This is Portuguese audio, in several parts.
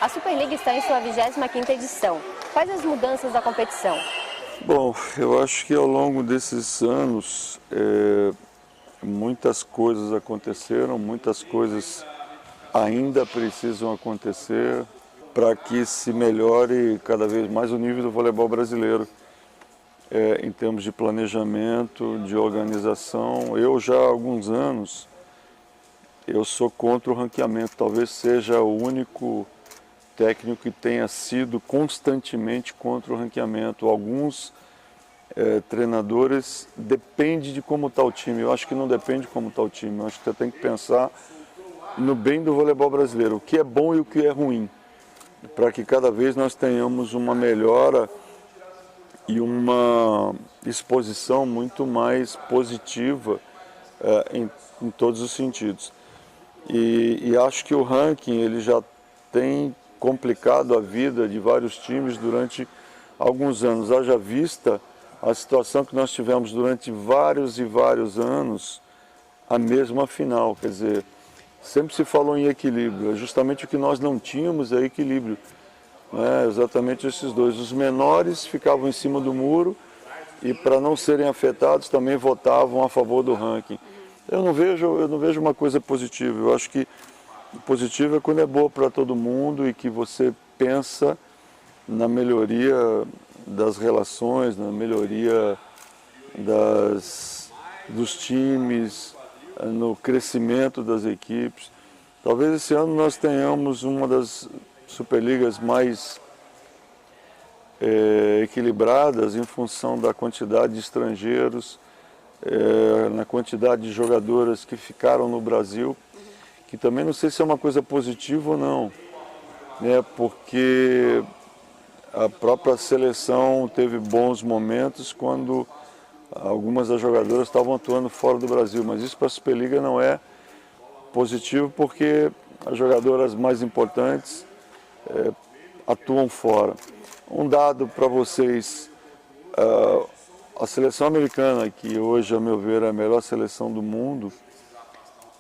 A Superliga está em sua 25ª edição. Quais as mudanças da competição? Bom, eu acho que ao longo desses anos muitas coisas aconteceram, muitas coisas ainda precisam acontecer para que se melhore cada vez mais o nível do voleibol brasileiro, em termos de planejamento, de organização. Eu já há alguns anos eu sou contra o ranqueamento, talvez seja o único técnico que tenha sido constantemente contra o ranqueamento. Alguns treinadores depende de como está o time. Eu acho que não depende de como está o time. Eu acho que você tem que pensar no bem do voleibol brasileiro, o que é bom e o que é ruim, para que cada vez nós tenhamos uma melhora e uma exposição muito mais positiva em todos os sentidos. E acho que o ranking ele já tem complicado a vida de vários times durante alguns anos. Haja vista a situação que nós tivemos durante vários e vários anos, a mesma final. Quer dizer, sempre se falou em equilíbrio, é justamente o que nós não tínhamos é equilíbrio. Exatamente esses dois. Os menores ficavam em cima do muro e, para não serem afetados, também votavam a favor do ranking. Eu não vejo uma coisa positiva. Eu acho que o positivo é quando é boa para todo mundo e que você pensa na melhoria das relações, na melhoria dos times, no crescimento das equipes. Talvez esse ano nós tenhamos uma das Superligas mais equilibradas em função da quantidade de estrangeiros, na quantidade de jogadoras que ficaram no Brasil, que também não sei se é uma coisa positiva ou não, porque a própria seleção teve bons momentos quando algumas das jogadoras estavam atuando fora do Brasil, mas isso para a Superliga não é positivo porque as jogadoras mais importantes atuam fora. Um dado para vocês, a seleção americana, que hoje, a meu ver, é a melhor seleção do mundo,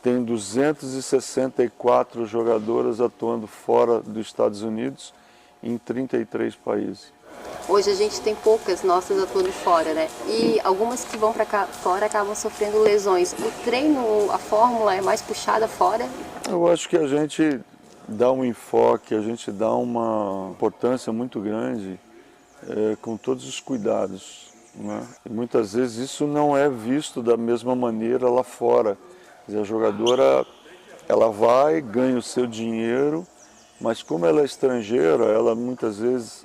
tem 264 jogadoras atuando fora dos Estados Unidos em 33 países. Hoje a gente tem poucas nossas atuando fora, né? E algumas que vão para cá fora acabam sofrendo lesões. O treino, a fórmula é mais puxada fora? Eu acho que a gente dá um enfoque, a gente dá uma importância muito grande com todos os cuidados, né? E muitas vezes isso não é visto da mesma maneira lá fora. Quer dizer, a jogadora ela vai, ganha o seu dinheiro, mas como ela é estrangeira, ela muitas vezes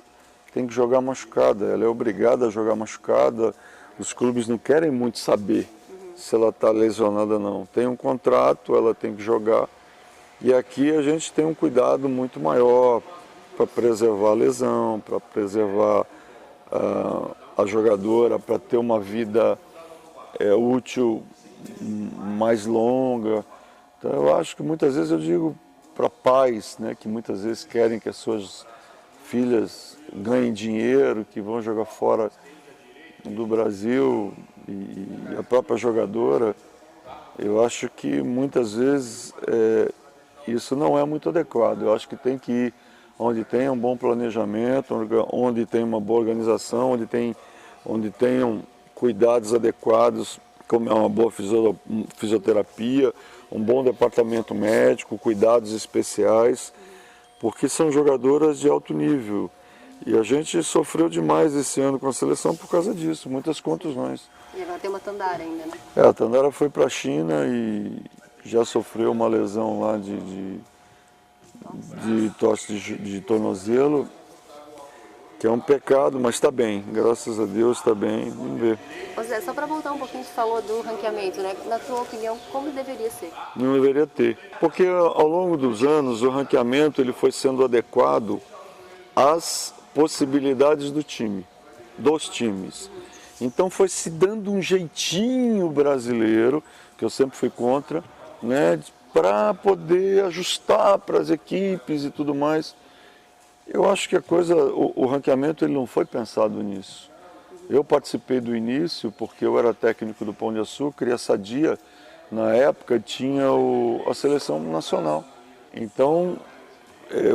tem que jogar machucada, ela é obrigada a jogar machucada. Os clubes não querem muito saber se ela está lesionada ou não. Tem um contrato, ela tem que jogar. E aqui a gente tem um cuidado muito maior para preservar a lesão, para preservar a jogadora, para ter uma vida útil mais longa. Então eu acho que muitas vezes eu digo para pais, né, que muitas vezes querem que as suas filhas ganhem dinheiro, que vão jogar fora do Brasil, e a própria jogadora, eu acho que muitas vezes isso não é muito adequado. Eu acho que tem que ir onde tem um bom planejamento, onde tem uma boa organização, onde tenham cuidados adequados, como é uma boa fisioterapia, um bom departamento médico, cuidados especiais, porque são jogadoras de alto nível. E a gente sofreu demais esse ano com a seleção por causa disso, muitas contusões. E agora tem uma Tandara ainda, né? A Tandara foi para a China e já sofreu uma lesão lá de torce de tornozelo, que é um pecado, mas está bem, graças a Deus está bem, vamos ver. Ô Zé, só para voltar um pouquinho, você falou do ranqueamento, né? Na tua opinião, como deveria ser? Não deveria ter, porque ao longo dos anos o ranqueamento ele foi sendo adequado às possibilidades do time, dos times. Então foi se dando um jeitinho brasileiro, que eu sempre fui contra, né, para poder ajustar para as equipes e tudo mais. Eu acho que o ranqueamento ele não foi pensado nisso. Eu participei do início porque eu era técnico do Pão de Açúcar e a Sadia, na época, tinha a seleção nacional. Então,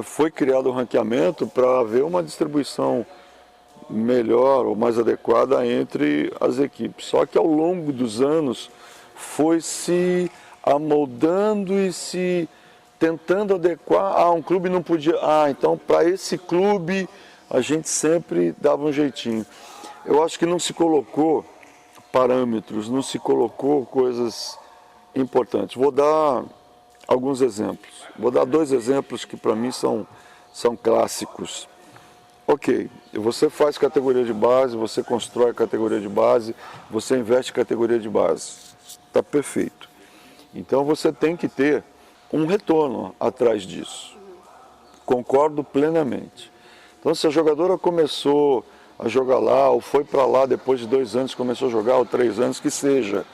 foi criado o ranqueamento para haver uma distribuição melhor ou mais adequada entre as equipes. Só que ao longo dos anos foi se amoldando e se tentando adequar. Um clube não podia. Então para esse clube a gente sempre dava um jeitinho. Eu acho que não se colocou parâmetros, não se colocou coisas importantes. Vou dar alguns exemplos. Vou dar 2 exemplos que para mim são clássicos. Ok, você faz categoria de base, você constrói categoria de base, você investe em categoria de base. Está perfeito. Então você tem que ter um retorno atrás disso. Concordo plenamente. Então se a jogadora começou a jogar lá, ou foi para lá depois de 2 anos, começou a jogar, ou 3 anos, que seja,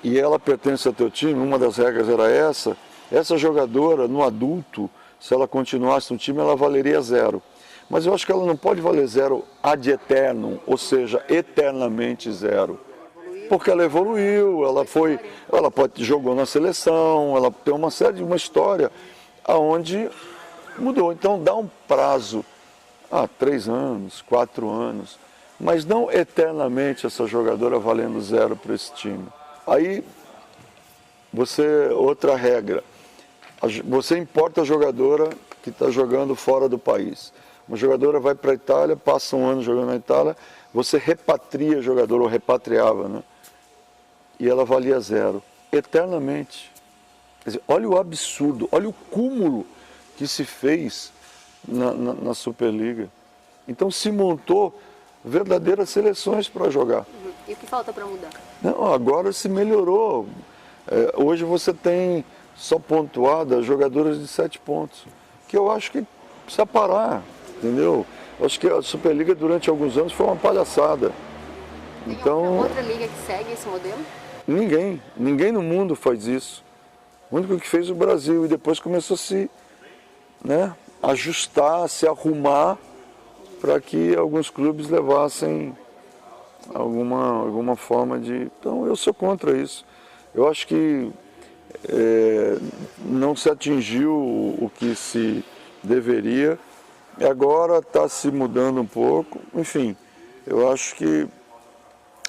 e ela pertence ao teu time, uma das regras era essa jogadora no adulto, se ela continuasse no time, ela valeria 0. Mas eu acho que ela não pode valer 0 ad eternum, ou seja, eternamente 0. Porque ela evoluiu, jogou na seleção, ela tem uma história aonde mudou. Então dá um prazo, 3 anos, 4 anos, mas não eternamente essa jogadora valendo 0 para esse time. Aí, outra regra, você importa a jogadora que está jogando fora do país. Uma jogadora vai para a Itália, passa um ano jogando na Itália, você repatria a jogadora, ou repatriava, né? E ela valia 0, eternamente. Quer dizer, olha o absurdo, olha o cúmulo que se fez na Superliga. Então se montou verdadeiras seleções para jogar. E o que falta para mudar? Não, agora se melhorou. Hoje você tem só pontuada jogadoras de 7 pontos, que eu acho que precisa parar, entendeu? Eu acho que a Superliga durante alguns anos foi uma palhaçada. Tem alguma outra liga que segue esse modelo? Ninguém no mundo faz isso. O único que fez o Brasil, e depois começou a se ajustar, se arrumar para que alguns clubes levassem alguma forma de... Então eu sou contra isso. Eu acho que não se atingiu o que se deveria, e agora está se mudando um pouco. Enfim, eu acho que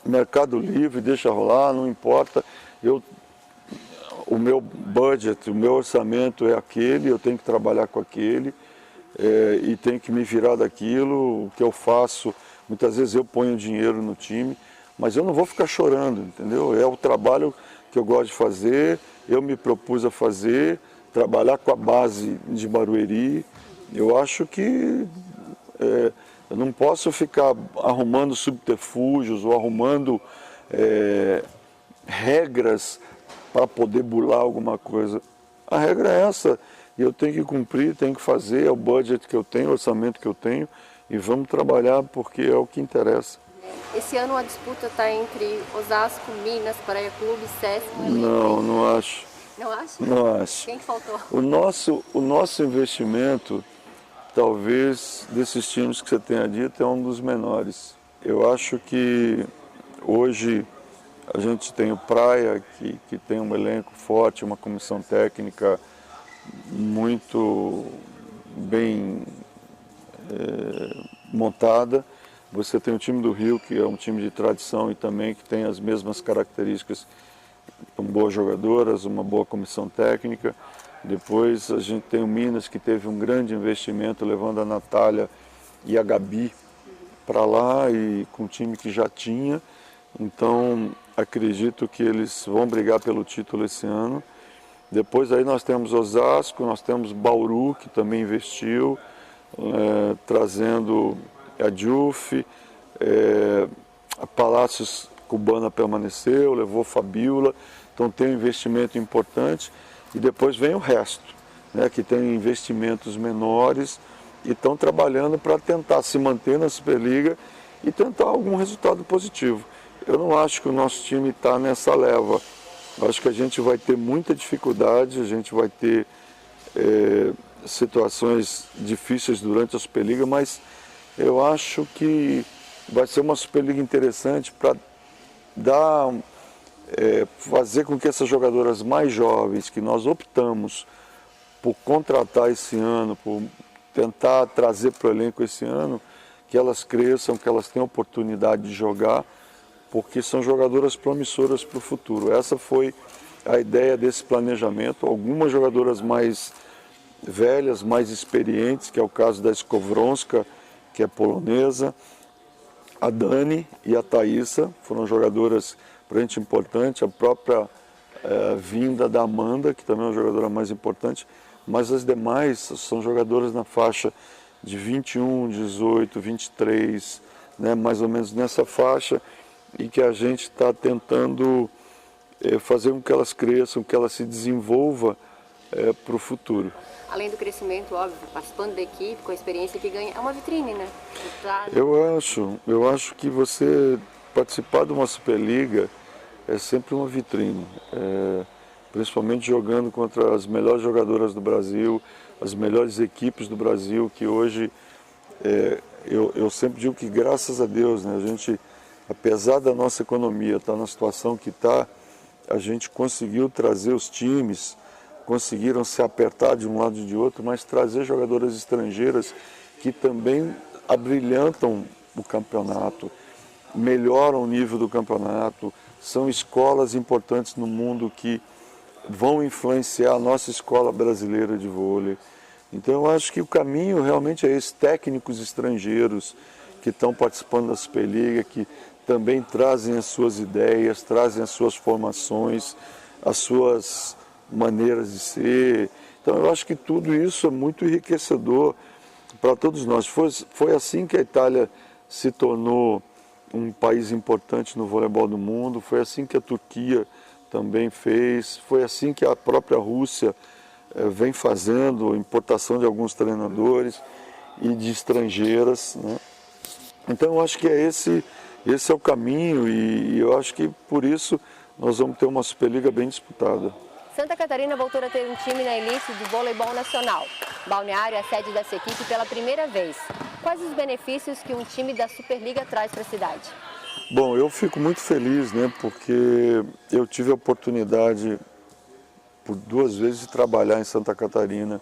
mercado livre, deixa rolar, não importa. O meu budget, o meu orçamento é aquele, eu tenho que trabalhar com aquele, e tenho que me virar daquilo. O que eu faço, muitas vezes eu ponho dinheiro no time, mas eu não vou ficar chorando, entendeu? É o trabalho que eu gosto de fazer, eu me propus a fazer, trabalhar com a base de Barueri. Eu acho que eu não posso ficar arrumando subterfúgios ou arrumando regras para poder burlar alguma coisa. A regra é essa, e eu tenho que cumprir, tenho que fazer, é o budget que eu tenho, o orçamento que eu tenho, e vamos trabalhar porque é o que interessa. Esse ano a disputa está entre Osasco, Minas, Praia Clube, SESC e Elenco. Não acho. Não acha? Não acho. Quem que faltou? O nosso investimento, talvez, desses times que você tenha dito, é um dos menores. Eu acho que hoje a gente tem o Praia, que tem um elenco forte, uma comissão técnica muito bem montada. Você tem o time do Rio, que é um time de tradição e também que tem as mesmas características, com boas jogadoras, uma boa comissão técnica. Depois a gente tem o Minas, que teve um grande investimento, levando a Natália e a Gabi para lá, e com um time que já tinha. Então acredito que eles vão brigar pelo título esse ano. Depois aí nós temos Osasco, nós temos Bauru, que também investiu, trazendo a Juf, a Palácios Cubana permaneceu, levou Fabiola, então tem um investimento importante. E depois vem o resto, que tem investimentos menores e estão trabalhando para tentar se manter na Superliga e tentar algum resultado positivo. Eu não acho que o nosso time está nessa leva. Eu acho que a gente vai ter muita dificuldade, a gente vai ter situações difíceis durante a Superliga, mas eu acho que vai ser uma Superliga interessante para fazer com que essas jogadoras mais jovens, que nós optamos por contratar esse ano, por tentar trazer para o elenco esse ano, que elas cresçam, que elas tenham oportunidade de jogar, porque são jogadoras promissoras para o futuro. Essa foi a ideia desse planejamento. Algumas jogadoras mais velhas, mais experientes, que é o caso da Skowronska, que é polonesa, a Dani e a Thaísa foram jogadoras para a gente importante, a própria vinda da Amanda, que também é uma jogadora mais importante, mas as demais são jogadoras na faixa de 21, 18, 23, né, mais ou menos nessa faixa, e que a gente está tentando fazer com que elas cresçam, que elas se desenvolvam para o futuro. Além do crescimento, óbvio, participando da equipe, com a experiência que ganha, é uma vitrine, né? Eu acho que você participar de uma Superliga é sempre uma vitrine, principalmente jogando contra as melhores jogadoras do Brasil, as melhores equipes do Brasil, que hoje, eu sempre digo que graças a Deus, né, a gente, apesar da nossa economia estar na situação que está, a gente conseguiu trazer os times, conseguiram se apertar de um lado e de outro, mas trazer jogadoras estrangeiras que também abrilhantam o campeonato, melhoram o nível do campeonato, são escolas importantes no mundo que vão influenciar a nossa escola brasileira de vôlei. Então eu acho que o caminho realmente é esse, técnicos estrangeiros que estão participando da Superliga, que também trazem as suas ideias, trazem as suas formações, as suas maneiras de ser. Então eu acho que tudo isso é muito enriquecedor para todos nós. Foi assim que a Itália se tornou um país importante no voleibol do mundo, foi assim que a Turquia também fez, foi assim que a própria Rússia vem fazendo, a importação de alguns treinadores e de estrangeiras, né? Então eu acho que esse é o caminho e eu acho que por isso nós vamos ter uma Superliga bem disputada. Santa Catarina voltou a ter um time na elite do voleibol nacional. Balneário é a sede dessa equipe pela primeira vez. Quais os benefícios que um time da Superliga traz para a cidade? Bom, eu fico muito feliz, né, porque eu tive a oportunidade por 2 vezes de trabalhar em Santa Catarina,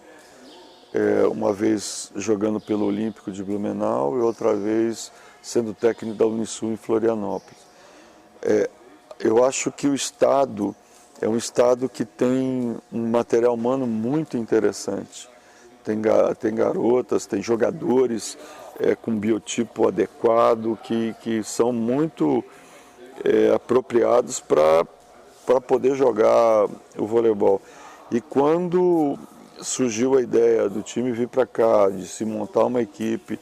uma vez jogando pelo Olímpico de Blumenau e outra vez sendo técnico da Unisul em Florianópolis. Eu acho que o estado é um estado que tem um material humano muito interessante. Tem garotas, tem jogadores com biotipo adequado, que são muito apropriados para poder jogar o voleibol. E quando surgiu a ideia do time vir para cá, de se montar uma equipe,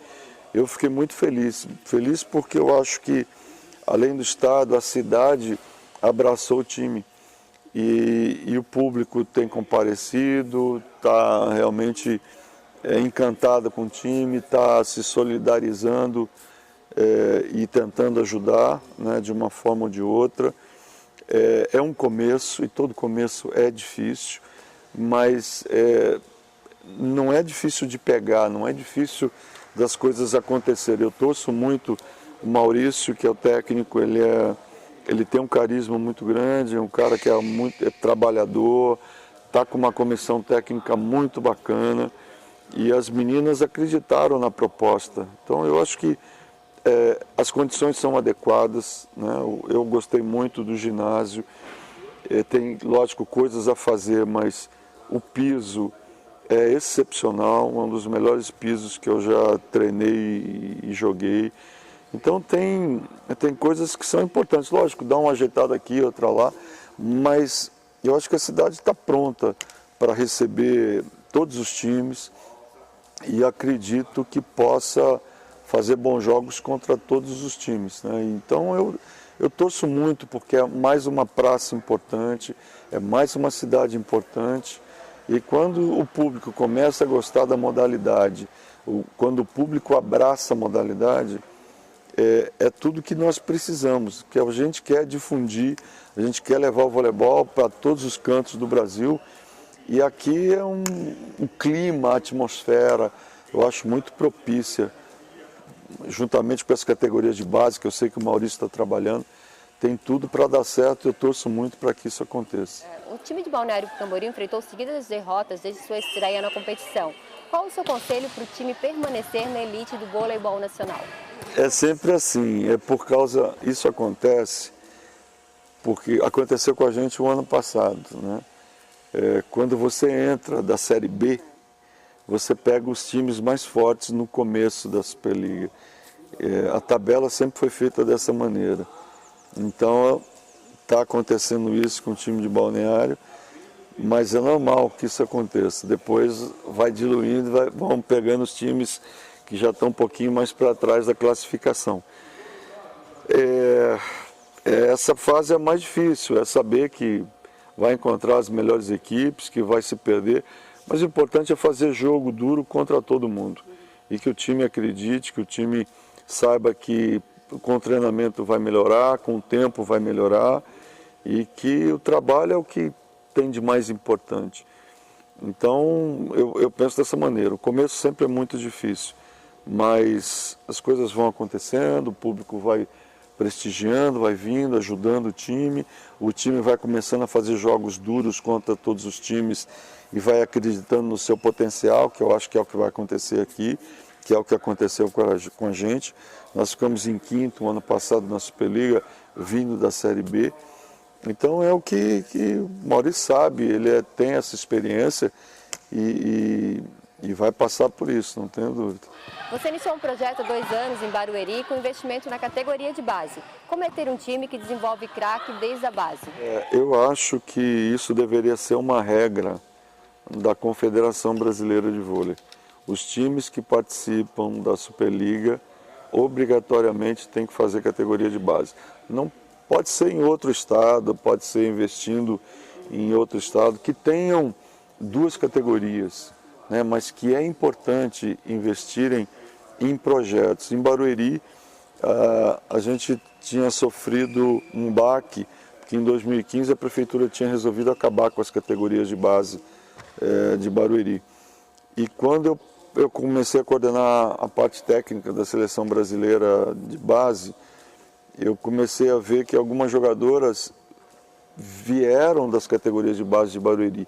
eu fiquei muito feliz. Feliz porque eu acho que, além do estado, a cidade abraçou o time. E o público tem comparecido, está realmente encantado com o time, está se solidarizando e tentando ajudar, né, de uma forma ou de outra. É um começo, e todo começo é difícil, mas não é difícil de pegar, não é difícil das coisas acontecerem. Eu torço muito o Maurício, que é o técnico, ele tem um carisma muito grande, é um cara que é trabalhador, está com uma comissão técnica muito bacana e as meninas acreditaram na proposta. Então eu acho que as condições são adequadas, né? Eu gostei muito do ginásio, tem, lógico, coisas a fazer, mas o piso é excepcional, um dos melhores pisos que eu já treinei e joguei. Então tem coisas que são importantes, lógico, dá uma ajeitada aqui, outra lá, mas eu acho que a cidade está pronta para receber todos os times e acredito que possa fazer bons jogos contra todos os times, né? Então eu torço muito porque é mais uma praça importante, é mais uma cidade importante e quando o público começa a gostar da modalidade, quando o público abraça a modalidade, é tudo que nós precisamos, que a gente quer difundir, a gente quer levar o voleibol para todos os cantos do Brasil e aqui é um clima, a atmosfera, eu acho muito propícia, juntamente com as categorias de base, que eu sei que o Maurício está tem tudo para dar certo e eu torço muito para que isso aconteça. O time de Balneário Camboriú enfrentou seguidas derrotas desde sua estreia na competição. Qual o seu conselho para o time permanecer na elite do voleibol nacional? É sempre assim, isso acontece porque aconteceu com a gente o ano passado, né? Quando você entra da Série B, você pega os times mais fortes no começo da Superliga. A tabela sempre foi feita dessa maneira. Então, está acontecendo isso com o time de Balneário, mas é normal que isso aconteça. Depois vai diluindo, vão pegando os times que já estão um pouquinho mais para trás da classificação. Essa fase é mais difícil, é saber que vai encontrar as melhores equipes, que vai se perder, mas o importante é fazer jogo duro contra todo mundo. E que o time acredite, que o time saiba que com o treinamento vai melhorar, com o tempo vai melhorar, e que o trabalho é o que tem de mais importante. Então, eu penso dessa maneira. O começo sempre é muito difícil, mas as coisas vão acontecendo, o público vai prestigiando, vai vindo, ajudando o time vai começando a fazer jogos duros contra todos os times e vai acreditando no seu potencial, que eu acho que é o que vai acontecer aqui, que é o que aconteceu com a gente. Nós ficamos em quinto ano passado na Superliga, vindo da Série B. Então é o que o Maurício sabe, ele tem essa experiência e vai passar por isso, não tenho dúvida. Você iniciou um projeto há 2 anos em Barueri com investimento na categoria de base. Como é ter um time que desenvolve craque desde a base? Eu acho que isso deveria ser uma regra da Confederação Brasileira de Vôlei. Os times que participam da Superliga obrigatoriamente têm que fazer categoria de base. Não pode ser em outro estado, pode ser investindo em outro estado, que tenham 2 categorias, né, mas que é importante investirem em projetos. Em Barueri, a gente tinha sofrido um baque, porque em 2015 a prefeitura tinha resolvido acabar com as categorias de base de Barueri. E quando eu comecei a coordenar a parte técnica da seleção brasileira de base, eu comecei a ver que algumas jogadoras vieram das categorias de base de Barueri.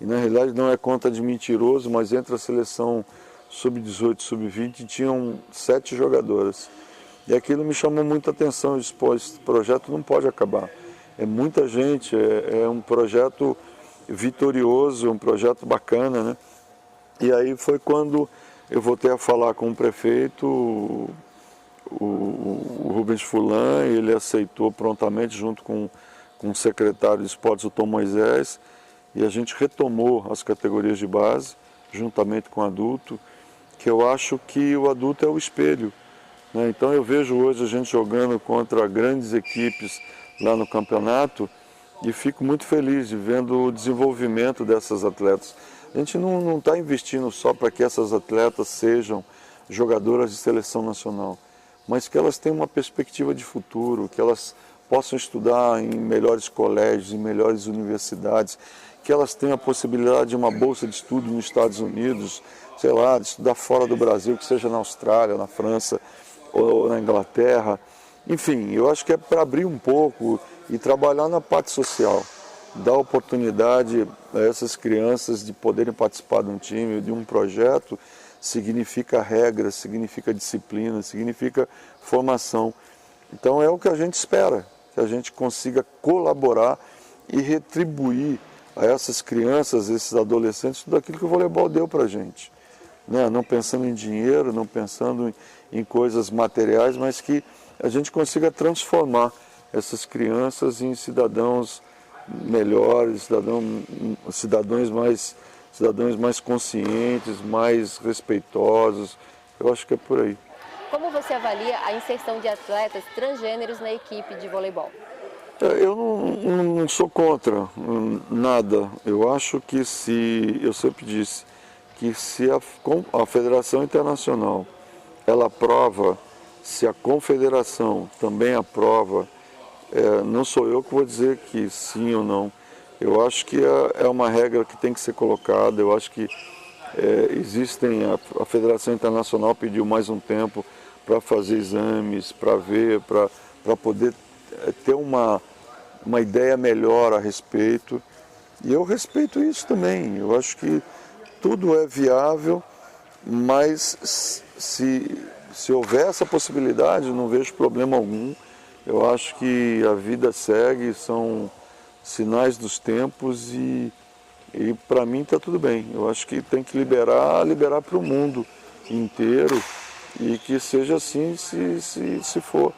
E na realidade não é conta de mentiroso, mas entre a seleção sub-18 e sub-20 tinham 7 jogadoras. E aquilo me chamou muita atenção, eu disse, pô, esse projeto não pode acabar. É muita gente, é um projeto vitorioso, um projeto bacana, né? E aí foi quando eu voltei a falar com o prefeito, o Rubens Fulan, ele aceitou prontamente junto com o secretário de esportes, o Tom Moisés, e a gente retomou as categorias de base, juntamente com o adulto, que eu acho que o adulto é o espelho, né? Então eu vejo hoje a gente jogando contra grandes equipes lá no campeonato e fico muito feliz de vendo o desenvolvimento dessas atletas. A gente não está investindo só para que essas atletas sejam jogadoras de seleção nacional, mas que elas tenham uma perspectiva de futuro, que elas possam estudar em melhores colégios, em melhores universidades, que elas tenham a possibilidade de uma bolsa de estudo nos Estados Unidos, sei lá, de estudar fora do Brasil, que seja na Austrália, na França ou na Inglaterra. Enfim, eu acho que é para abrir um pouco e trabalhar na parte social, dar oportunidade a essas crianças de poderem participar de um time, de um projeto, significa regras, significa disciplina, significa formação. Então é o que a gente espera, que a gente consiga colaborar e retribuir a essas crianças, esses adolescentes, tudo aquilo que o voleibol deu para a gente, né? Não pensando em dinheiro, não pensando em coisas materiais, mas que a gente consiga transformar essas crianças em cidadãos melhores, cidadãos mais conscientes, mais respeitosos. Eu acho que é por aí. Como você avalia a inserção de atletas transgêneros na equipe de voleibol? Eu não sou contra nada. Eu acho que eu sempre disse, que se a Federação Internacional ela aprova, se a Confederação também aprova, não sou eu que vou dizer que sim ou não. Eu acho que é uma regra que tem que ser colocada. Eu acho que a Federação Internacional pediu mais um tempo para fazer exames, para ver, para poder ter uma ideia melhor a respeito. E eu respeito isso também. Eu acho que tudo é viável, mas se houver essa possibilidade, não vejo problema algum. Eu acho que a vida segue, são sinais dos tempos e para mim está tudo bem. Eu acho que tem que liberar para o mundo inteiro e que seja assim se for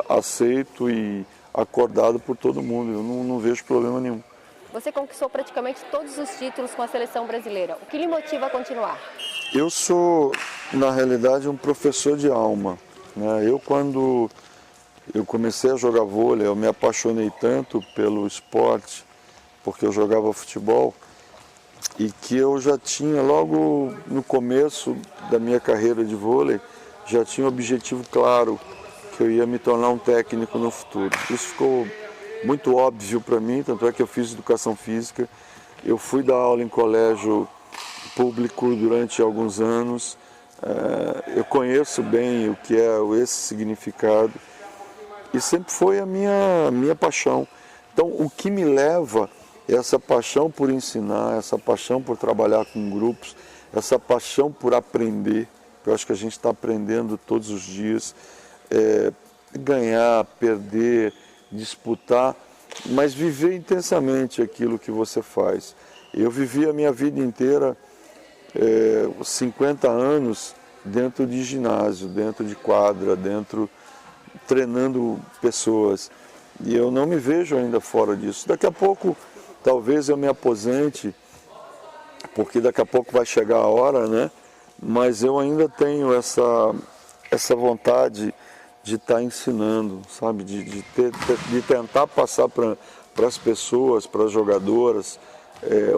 aceito e acordado por todo mundo. Eu não vejo problema nenhum. Você conquistou praticamente todos os títulos com a seleção brasileira. O que lhe motiva a continuar? Eu sou, na realidade, um professor de alma, né? Quando eu comecei a jogar vôlei, eu me apaixonei tanto pelo esporte, porque eu jogava futebol, e que eu já tinha, logo no começo da minha carreira de vôlei, já tinha um objetivo claro, que eu ia me tornar um técnico no futuro. Isso ficou muito óbvio para mim, tanto é que eu fiz educação física, eu fui dar aula em colégio público durante alguns anos, eu conheço bem o que é esse significado e sempre foi a minha paixão. Então, o que me leva é essa paixão por ensinar, essa paixão por trabalhar com grupos, essa paixão por aprender, eu acho que a gente está aprendendo todos os dias, ganhar, perder, disputar, mas viver intensamente aquilo que você faz. Eu vivi a minha vida inteira, 50 anos, dentro de ginásio, dentro de quadra, treinando pessoas. E eu não me vejo ainda fora disso. Daqui a pouco, talvez eu me aposente, porque daqui a pouco vai chegar a hora, né? Mas eu ainda tenho essa vontade de estar ensinando, sabe? De tentar passar para as pessoas, para as jogadoras,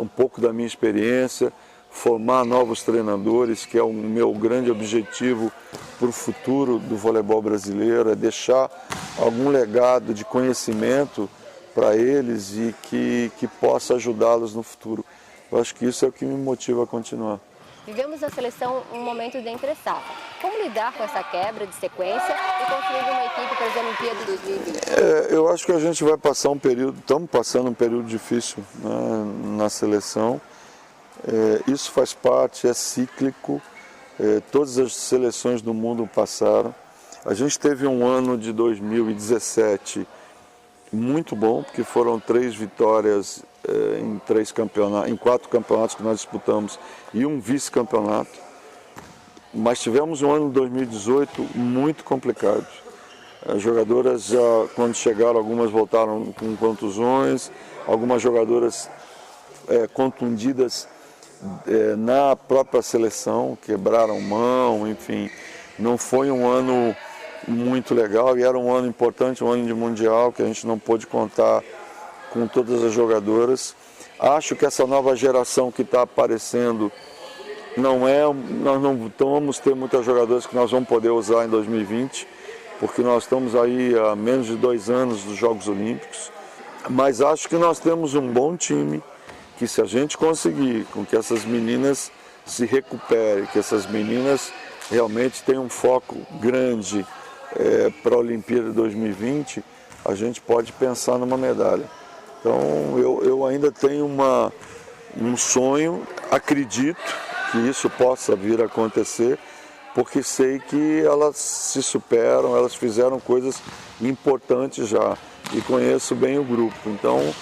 um pouco da minha experiência, formar novos treinadores, que é o meu grande objetivo para o futuro do voleibol brasileiro, é deixar algum legado de conhecimento para eles e que possa ajudá-los no futuro. Eu acho que isso é o que me motiva a continuar. Vivemos na seleção um momento de entre-safra. Como lidar com essa quebra de sequência e construir uma equipe para as Olimpíadas de 2020? Eu acho que a gente vai passar estamos passando um período difícil, né, na seleção. Isso faz parte, é cíclico. Todas as seleções do mundo passaram. A gente teve um ano de 2017 muito bom, porque foram 3 vitórias em 4 campeonatos que nós disputamos e um vice-campeonato. Mas tivemos um ano de 2018 muito complicado. As jogadoras já, quando chegaram, algumas voltaram com contusões, algumas jogadoras contundidas na própria seleção, quebraram mão, enfim. Não foi um ano muito legal e era um ano importante, um ano de mundial, que a gente não pôde contar com todas as jogadoras. Acho que essa nova geração que está aparecendo nós não vamos ter muitas jogadoras que nós vamos poder usar em 2020, porque nós estamos aí há menos de 2 anos dos Jogos Olímpicos, mas acho que nós temos um bom time, que se a gente conseguir com que essas meninas se recuperem, que essas meninas realmente tenham um foco grande para a Olimpíada de 2020, a gente pode pensar numa medalha. Então eu ainda tenho um sonho, acredito que isso possa vir a acontecer, porque sei que elas se superam, elas fizeram coisas importantes já e conheço bem o grupo. Então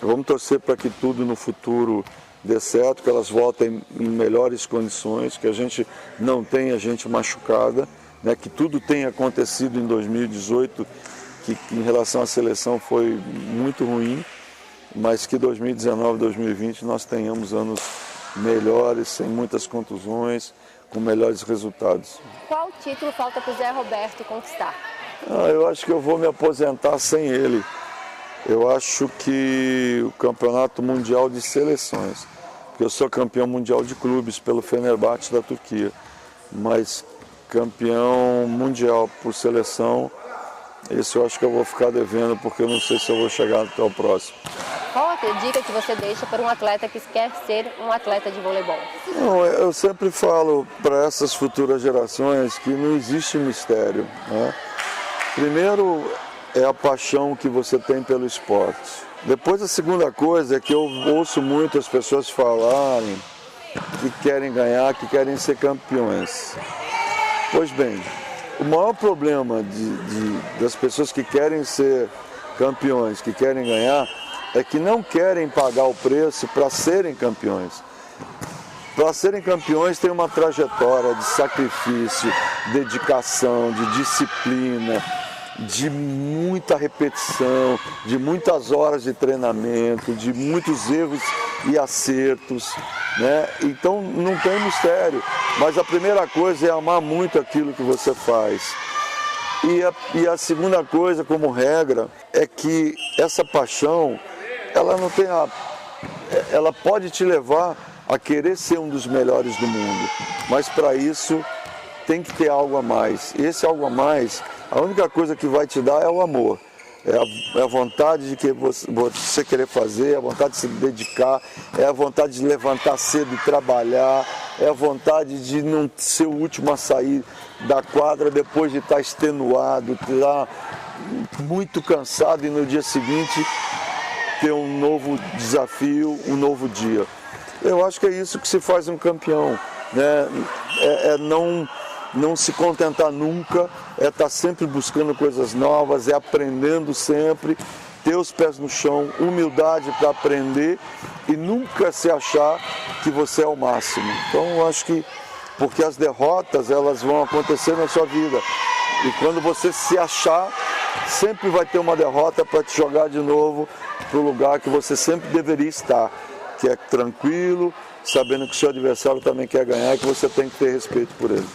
vamos torcer para que tudo no futuro dê certo, que elas voltem em melhores condições, que a gente não tenha gente machucada, né, que tudo tenha acontecido em 2018, que em relação à seleção foi muito ruim, mas que 2019, 2020 nós tenhamos anos melhores, sem muitas contusões, com melhores resultados. Qual título falta para o Zé Roberto conquistar? Eu acho que eu vou me aposentar sem ele. Eu acho que o Campeonato Mundial de Seleções, porque eu sou campeão mundial de clubes pelo Fenerbahçe da Turquia, mas campeão mundial por seleção, esse eu acho que eu vou ficar devendo, porque eu não sei se eu vou chegar até o próximo. Qual a dica que você deixa para um atleta que quer ser um atleta de voleibol? Não, eu sempre falo para essas futuras gerações que não existe mistério, né? Primeiro, é a paixão que você tem pelo esporte. Depois a segunda coisa é que eu ouço muito as pessoas falarem que querem ganhar, que querem ser campeões. Pois bem, o maior problema das pessoas que querem ser campeões, que querem ganhar, é que não querem pagar o preço para serem campeões. Para serem campeões tem uma trajetória de sacrifício, dedicação, de disciplina, de muita repetição, de muitas horas de treinamento, de muitos erros e acertos, né? Então não tem mistério, mas a primeira coisa é amar muito aquilo que você faz. E a segunda coisa, como regra, é que essa paixão, ela não tem ela pode te levar a querer ser um dos melhores do mundo, mas para isso tem que ter algo a mais. E esse algo a mais, a única coisa que vai te dar é o amor. É a vontade de que você querer fazer, é a vontade de se dedicar, é a vontade de levantar cedo e trabalhar, é a vontade de não ser o último a sair da quadra depois de estar extenuado, estar muito cansado e no dia seguinte ter um novo desafio, um novo dia. Eu acho que é isso que se faz um campeão, né? Não se contentar nunca, é estar sempre buscando coisas novas, é aprendendo sempre, ter os pés no chão, humildade para aprender e nunca se achar que você é o máximo. Então eu acho que, porque as derrotas elas vão acontecer na sua vida e quando você se achar, sempre vai ter uma derrota para te jogar de novo para o lugar que você sempre deveria estar, que é tranquilo, sabendo que o seu adversário também quer ganhar e que você tem que ter respeito por ele.